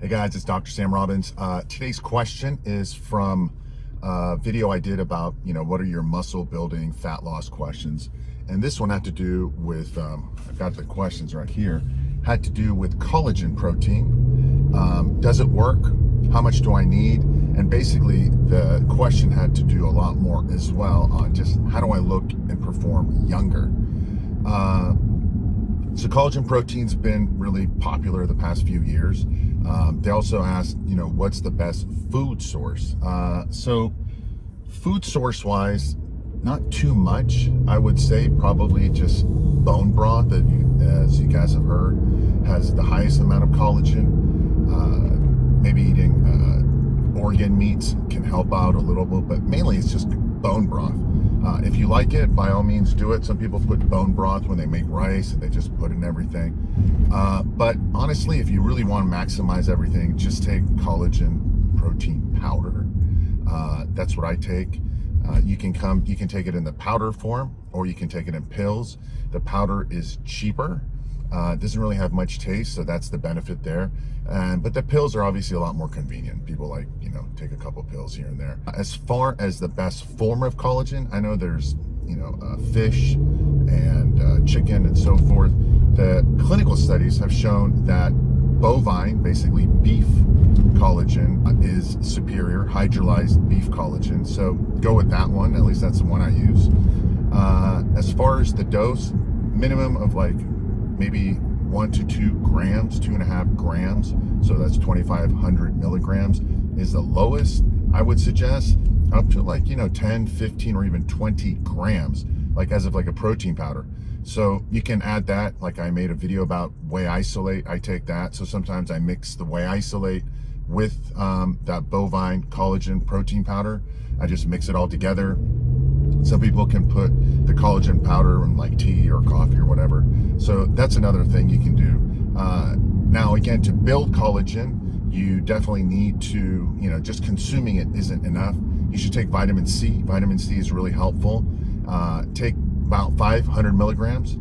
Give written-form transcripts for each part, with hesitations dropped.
Hey guys, it's Dr. Sam Robbins. Today's question is from a video I did about, what are your muscle building, fat loss questions? And this one had to do with, I've got the questions right here, had to do with collagen protein. Does it work? How much do I need? And basically the question had to do a lot more as well on just how do I look and perform younger? So collagen protein's been really popular the past few years. They also asked, what's the best food source? So food source wise, not too much. I would say probably just bone broth, that as you guys have heard, has the highest amount of collagen. Maybe eating organ meats can help out a little bit, but mainly it's just bone broth. If you like it, by all means do it. Some people put bone broth when they make rice and they just put in everything. But honestly, if you really want to maximize everything, just take collagen protein powder. That's what I take. You can take it in the powder form, or you can take it in pills. The powder is cheaper. It doesn't really have much taste, so that's the benefit there. But the pills are obviously a lot more convenient. People like, take a couple pills here and there. As far as the best form of collagen, I know there's, fish and chicken and so forth. The clinical studies have shown that bovine, basically beef collagen, is superior, hydrolyzed beef collagen. So go with that one. At least that's the one I use. As far as the dose, minimum of like maybe 1 to 2 grams, 2.5 grams. So that's 2,500 milligrams is the lowest. I would suggest up to like, 10, 15, or even 20 grams, like as of like a protein powder. So you can add that, like I made a video about whey isolate. I take that. So sometimes I mix the whey isolate with that bovine collagen protein powder. I just mix it all together. Some people can put the collagen powder in like tea or coffee or whatever. So that's another thing you can do. Now again, to build collagen, you definitely need to, just consuming it isn't enough. You should take vitamin C. Vitamin C is really helpful. Take about 500 milligrams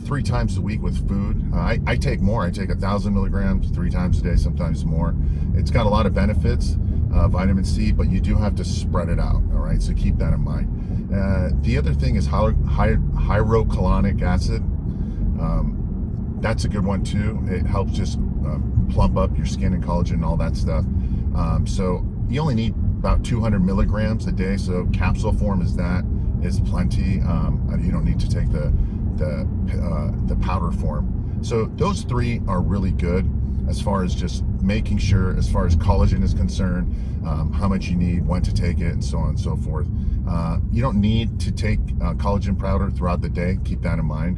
3 times a week with food. I take more. I take 1,000 milligrams 3 times a day, sometimes more. It's got a lot of benefits, vitamin C, but you do have to spread it out. All right, so keep that in mind. The other thing is hyaluronic acid. That's a good one too. It helps just plump up your skin and collagen and all that stuff. So you only need about 200 milligrams a day. So capsule form is plenty. You don't need to take the powder form. So those 3 are really good as far as just making sure, as far as collagen is concerned, how much you need, when to take it, and so on and so forth. You don't need to take collagen powder throughout the day. Keep that in mind.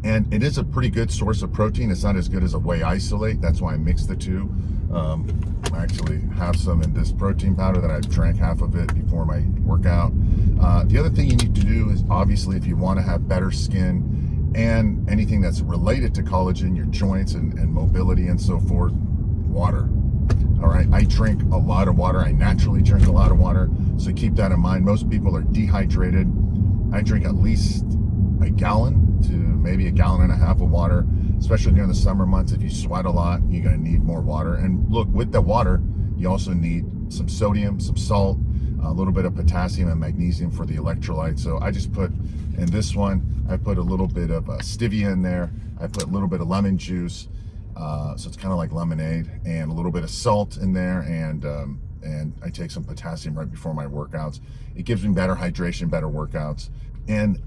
And it is a pretty good source of protein. It's not as good as a whey isolate. That's why I mix the 2. I actually have some in this protein powder that I drank half of it before my workout. The other thing you need to do is, obviously, if you want to have better skin and anything that's related to collagen, your joints and mobility and so forth, water. All right, I drink a lot of water. I naturally drink a lot of water, so keep that in mind. Most people are dehydrated. I drink at least a gallon to maybe 1.5 gallons of water, especially during the summer months. If you sweat a lot, you're going to need more water. And look, with the water, you also need some sodium, some salt, a little bit of potassium and magnesium for the electrolytes. So I just put, in this one, I put a little bit of stevia in there. I put a little bit of lemon juice. So it's kind of like lemonade, and a little bit of salt in there. And I take some potassium right before my workouts. It gives me better hydration, better workouts. And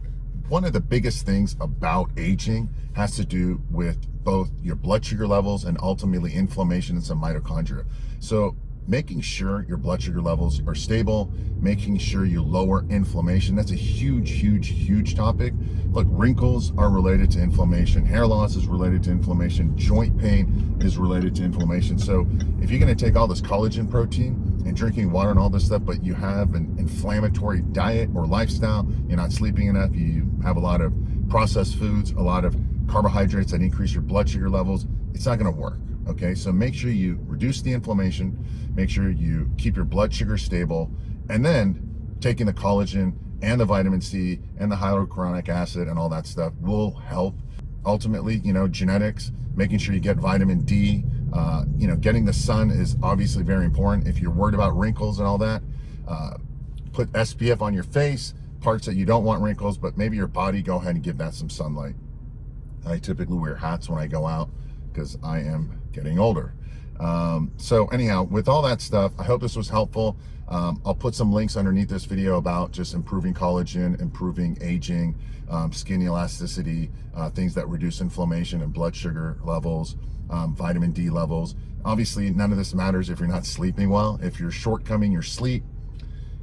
one of the biggest things about aging has to do with both your blood sugar levels and ultimately inflammation and some mitochondria. So making sure your blood sugar levels are stable, making sure you lower inflammation, that's a huge topic. Look, wrinkles are related to inflammation, hair loss is related to inflammation, joint pain is related to inflammation. So if you're going to take all this collagen protein and drinking water and all this stuff, but you have an inflammatory diet or lifestyle, you're not sleeping enough, you have a lot of processed foods, a lot of carbohydrates that increase your blood sugar levels, it's not going to work. Okay, so make sure you reduce the inflammation, make sure you keep your blood sugar stable, and then taking the collagen and the vitamin C and the hyaluronic acid and all that stuff will help. Ultimately, genetics making sure you get vitamin D. Getting the sun is obviously very important. If you're worried about wrinkles and all that, put SPF on your face, parts that you don't want wrinkles, but maybe your body, go ahead and give that some sunlight. I typically wear hats when I go out because I am getting older. So anyhow, with all that stuff, I hope this was helpful. I'll put some links underneath this video about just improving collagen, improving aging, skin elasticity, things that reduce inflammation and blood sugar levels, vitamin D levels. Obviously, none of this matters if you're not sleeping well. If you're shortcoming your sleep,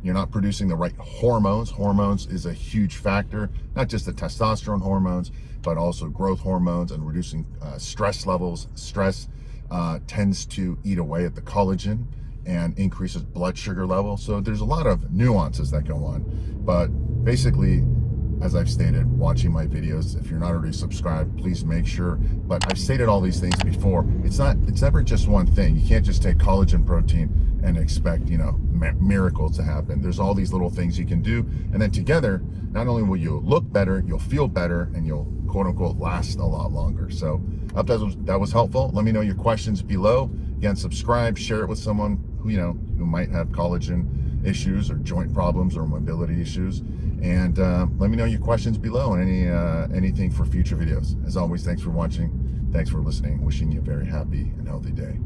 you're not producing the right hormones. Hormones is a huge factor, not just the testosterone hormones, but also growth hormones and reducing stress levels. Stress tends to eat away at the collagen and increases blood sugar level. So there's a lot of nuances that go on. But basically, as I've stated, watching my videos, if you're not already subscribed, please make sure. But I've stated all these things before. It's never just one thing. You can't just take collagen protein and expect, miracles to happen. There's all these little things you can do. And then together, not only will you look better, you'll feel better, and you'll quote unquote last a lot longer. So I hope that was helpful. Let me know your questions below. Again, subscribe, share it with someone who might have collagen issues or joint problems or mobility issues. And let me know your questions below and anything for future videos. As always, thanks for watching. Thanks for listening. Wishing you a very happy and healthy day.